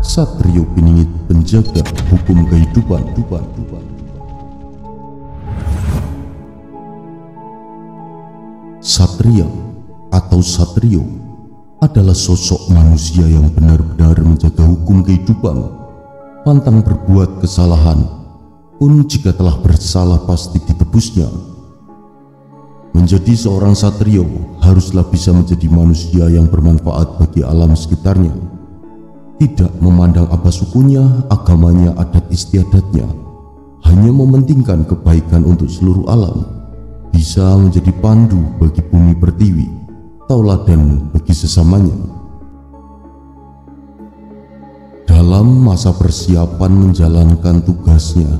Satrio Piningit, penjaga hukum kehidupan. Satria atau Satrio adalah sosok manusia yang benar-benar menjaga hukum kehidupan, pantang berbuat kesalahan, pun jika telah bersalah pasti ditebusnya. Menjadi seorang Satrio haruslah bisa menjadi manusia yang bermanfaat bagi alam sekitarnya, tidak memandang apa sukunya, agamanya, adat istiadatnya, hanya mementingkan kebaikan untuk seluruh alam, bisa menjadi pandu bagi bumi pertiwi, tauladan bagi sesamanya. Dalam masa persiapan menjalankan tugasnya,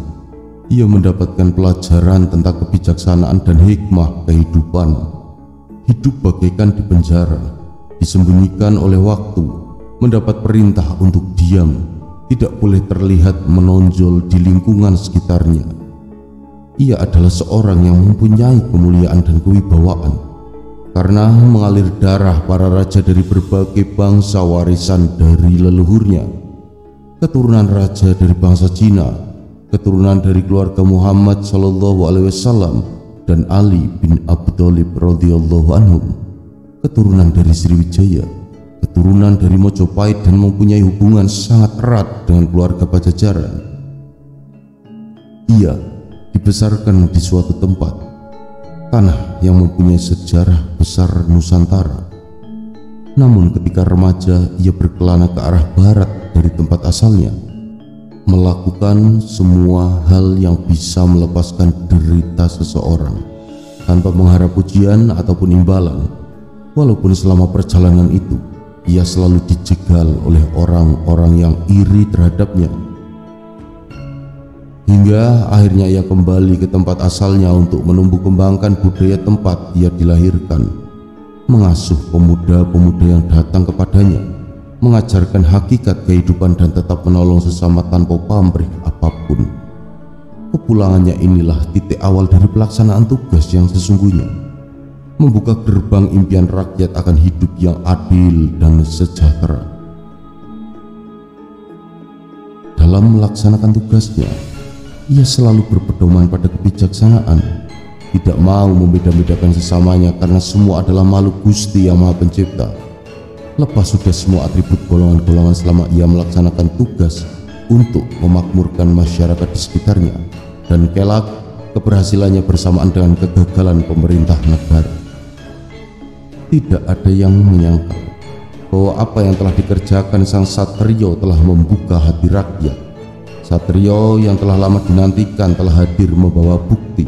ia mendapatkan pelajaran tentang kebijaksanaan dan hikmah kehidupan. Hidup bagaikan di penjara, disembunyikan oleh waktu, mendapat perintah untuk diam, tidak boleh terlihat menonjol di lingkungan sekitarnya. Ia adalah seorang yang mempunyai kemuliaan dan kewibawaan karena mengalir darah para raja dari berbagai bangsa warisan dari leluhurnya. Keturunan raja dari bangsa Cina, keturunan dari keluarga Muhammad SAW dan Ali bin Abi Thalib radhiyallahu anhum, keturunan dari Sriwijaya, keturunan dari Mojopahit, dan mempunyai hubungan sangat erat dengan keluarga Pajajaran. Ia dibesarkan di suatu tempat, tanah yang mempunyai sejarah besar Nusantara. Namun ketika remaja, ia berkelana ke arah barat dari tempat asalnya, melakukan semua hal yang bisa melepaskan derita seseorang tanpa mengharap pujian ataupun imbalan. Walaupun selama perjalanan itu ia selalu dijegal oleh orang-orang yang iri terhadapnya, hingga akhirnya ia kembali ke tempat asalnya untuk menumbuh kembangkan budaya tempat ia dilahirkan, mengasuh pemuda-pemuda yang datang kepadanya, mengajarkan hakikat kehidupan dan tetap menolong sesama tanpa pamrih apapun. Kepulangannya inilah titik awal dari pelaksanaan tugas yang sesungguhnya, membuka gerbang impian rakyat akan hidup yang adil dan sejahtera. Dalam melaksanakan tugasnya, ia selalu berpedoman pada kebijaksanaan, tidak mau membeda-bedakan sesamanya karena semua adalah makhluk Gusti Yang Maha Pencipta. Lepas sudah semua atribut golongan-golongan selama ia melaksanakan tugas untuk memakmurkan masyarakat di sekitarnya, dan kelak keberhasilannya bersamaan dengan kegagalan pemerintah negara. Tidak ada yang menyangka bahwa apa yang telah dikerjakan sang Satrio telah membuka hati rakyat. Satrio yang telah lama dinantikan telah hadir membawa bukti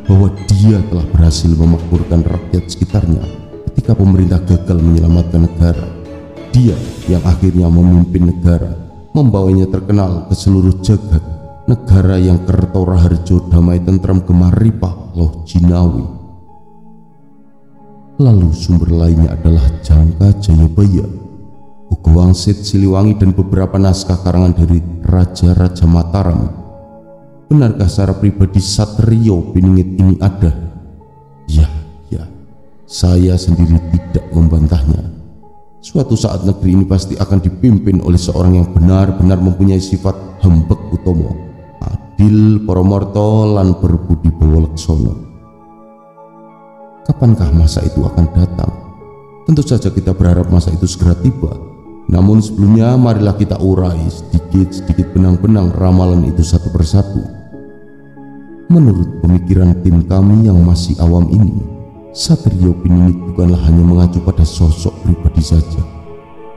bahwa dia telah berhasil memakmurkan rakyat sekitarnya ketika pemerintah gagal menyelamatkan negara. Dia yang akhirnya memimpin negara, membawanya terkenal ke seluruh jagat, negara yang kerto raharjo, damai tentram, gemah ripah, loh jinawi. Lalu sumber lainnya adalah Jangka Jayabaya, Ugawangsit Siliwangi, dan beberapa naskah karangan dari Raja-Raja Mataram. Benarkah secara pribadi Satrio Piningit ini ada? Ya, saya sendiri tidak membantahnya. Suatu saat negeri ini pasti akan dipimpin oleh seorang yang benar-benar mempunyai sifat hembek utomo, adil, paramarta, lan berbudi bawaleksono. Kapankah masa itu akan datang? Tentu saja kita berharap masa itu segera tiba. Namun sebelumnya marilah kita urai sedikit-sedikit benang-benang ramalan itu satu persatu. Menurut pemikiran tim kami yang masih awam ini, Satrio Piningit bukanlah hanya mengacu pada sosok pribadi saja.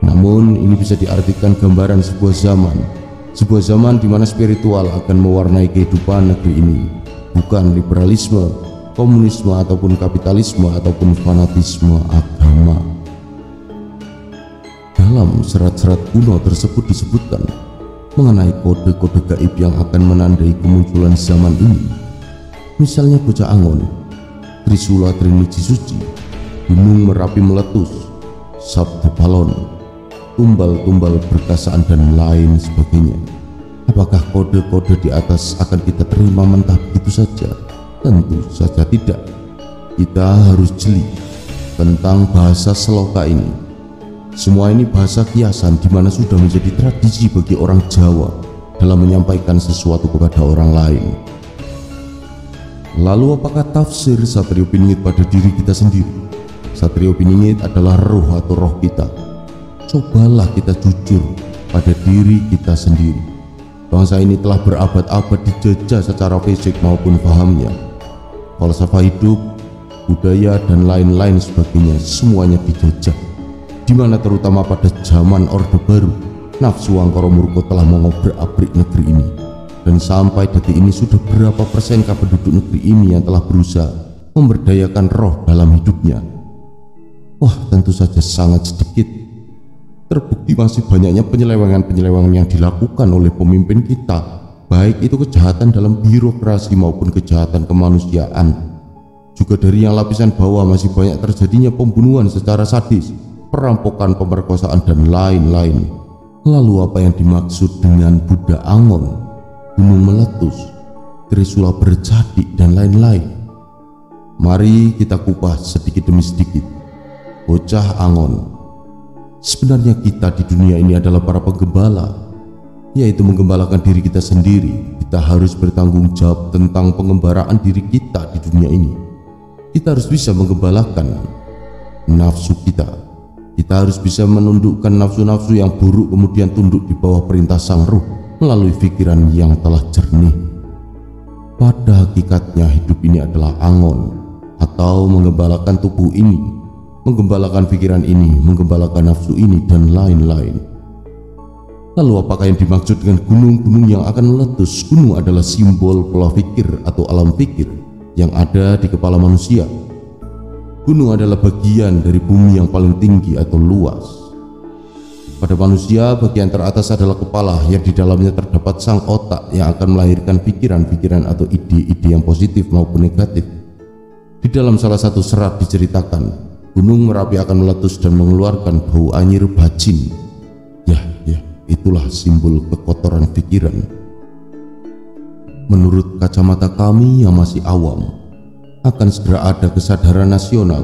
Namun ini bisa diartikan gambaran sebuah zaman di mana spiritual akan mewarnai kehidupan negeri ini, bukan liberalisme, komunisme, ataupun kapitalisme, ataupun fanatisme agama. Dalam serat-serat kuno tersebut disebutkan mengenai kode-kode gaib yang akan menandai kemunculan zaman ini. Misalnya Bocah Angon, Trisula Triniji Suci, Gunung Merapi meletus, Sabda Balon, tumbal-tumbal berkasaan, dan lain sebagainya. Apakah kode-kode di atas akan kita terima mentah begitu saja? Tentu saja tidak. Kita harus jeli tentang bahasa seloka ini. Semua ini bahasa kiasan di mana sudah menjadi tradisi bagi orang Jawa dalam menyampaikan sesuatu kepada orang lain. Lalu apakah tafsir Satrio Piningit pada diri kita sendiri? Satrio Piningit adalah roh atau roh kita. Cobalah kita jujur pada diri kita sendiri. Bangsa ini telah berabad-abad dijajah secara fisik maupun pahamnya. Falsafah hidup, budaya, dan lain-lain sebagainya semuanya dijajah, di mana terutama pada zaman Orde Baru, nafsu angkara murka telah mengobrak-abrik negeri ini. Dan sampai detik ini sudah berapa persenkah penduduk negeri ini yang telah berusaha memberdayakan roh dalam hidupnya? Wah, tentu saja sangat sedikit. Terbukti masih banyaknya penyelewengan-penyelewengan yang dilakukan oleh pemimpin kita, baik itu kejahatan dalam birokrasi maupun kejahatan kemanusiaan. Juga dari yang lapisan bawah masih banyak terjadinya pembunuhan secara sadis, perampokan, pemerkosaan, dan lain-lain. Lalu apa yang dimaksud dengan Buddha Angon, gunung meletus, Trisula bercadik, dan lain-lain? Mari kita kupas sedikit demi sedikit. Bocah Angon. Sebenarnya kita di dunia ini adalah para penggembala, yaitu menggembalakan diri kita sendiri. Kita harus bertanggung jawab tentang pengembaraan diri kita di dunia ini. Kita harus bisa menggembalakan nafsu kita. Kita harus bisa menundukkan nafsu-nafsu yang buruk kemudian tunduk di bawah perintah sang ruh melalui pikiran yang telah jernih. Pada hakikatnya hidup ini adalah angon, atau menggembalakan tubuh ini, menggembalakan pikiran ini, menggembalakan nafsu ini, dan lain-lain. Lalu apakah yang dimaksud dengan gunung-gunung yang akan meletus? Gunung adalah simbol pola pikir atau alam pikir yang ada di kepala manusia. Gunung adalah bagian dari bumi yang paling tinggi atau luas. Pada manusia, bagian teratas adalah kepala yang di dalamnya terdapat sang otak yang akan melahirkan pikiran-pikiran atau ide-ide yang positif maupun negatif. Di dalam salah satu serat diceritakan, Gunung Merapi akan meletus dan mengeluarkan bau anyir bacin. Ya, itulah simbol kekotoran pikiran. Menurut kacamata kami yang masih awam, akan segera ada kesadaran nasional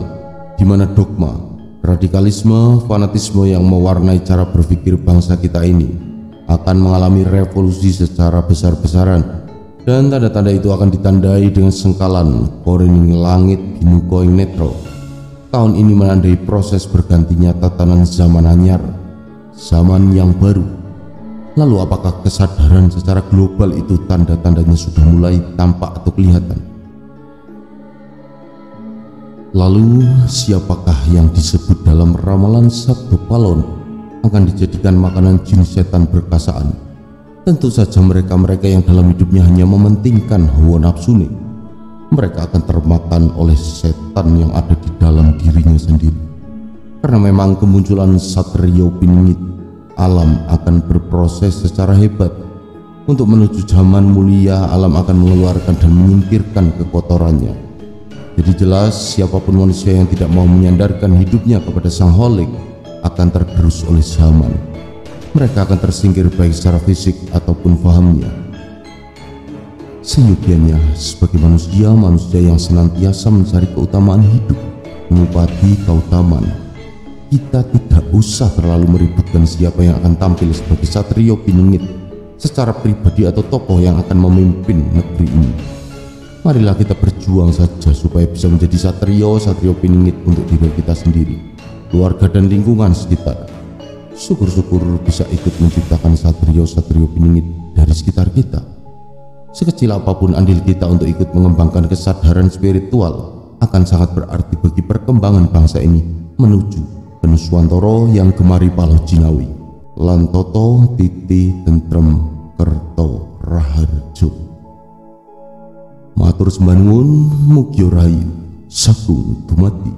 di mana dogma, radikalisme, fanatisme yang mewarnai cara berpikir bangsa kita ini akan mengalami revolusi secara besar-besaran, dan tanda-tanda itu akan ditandai dengan sengkalan Korining Langit Binukoing Netro. Tahun ini menandai proses bergantinya tatanan zaman anyar, zaman yang baru. Lalu apakah kesadaran secara global itu tanda-tandanya sudah mulai tampak atau kelihatan? Lalu siapakah yang disebut dalam ramalan Sabdo Palon akan dijadikan makanan jin setan berkasaan? Tentu saja mereka-mereka yang dalam hidupnya hanya mementingkan hawa nafsune. Mereka akan termakan oleh setan yang ada di dalam dirinya sendiri. Karena memang kemunculan Satrio Piningit, alam akan berproses secara hebat. Untuk menuju zaman mulia, alam akan mengeluarkan dan menyingkirkan kekotorannya. Jadi jelas siapapun manusia yang tidak mau menyandarkan hidupnya kepada Sang Holik akan tergerus oleh zaman. Mereka akan tersingkir baik secara fisik ataupun fahamnya. Seyogianya sebagai manusia yang senantiasa mencari keutamaan hidup, mengupati keutamaan, kita tidak usah terlalu meributkan siapa yang akan tampil sebagai Satrio Piningit secara pribadi atau tokoh yang akan memimpin negeri ini. Marilah kita berjuang saja supaya bisa menjadi Satrio Piningit untuk diri kita sendiri, keluarga, dan lingkungan sekitar. Syukur-syukur bisa ikut menciptakan Satrio Piningit dari sekitar kita. Sekecil apapun andil kita untuk ikut mengembangkan kesadaran spiritual akan sangat berarti bagi perkembangan bangsa ini menuju Penuswantoro yang gemari Paloh Jinawi. Lantoto Titi Tentrem Kerto Raharjo. Matur sembah nuwun, mugi rahayu, sagung dumadi.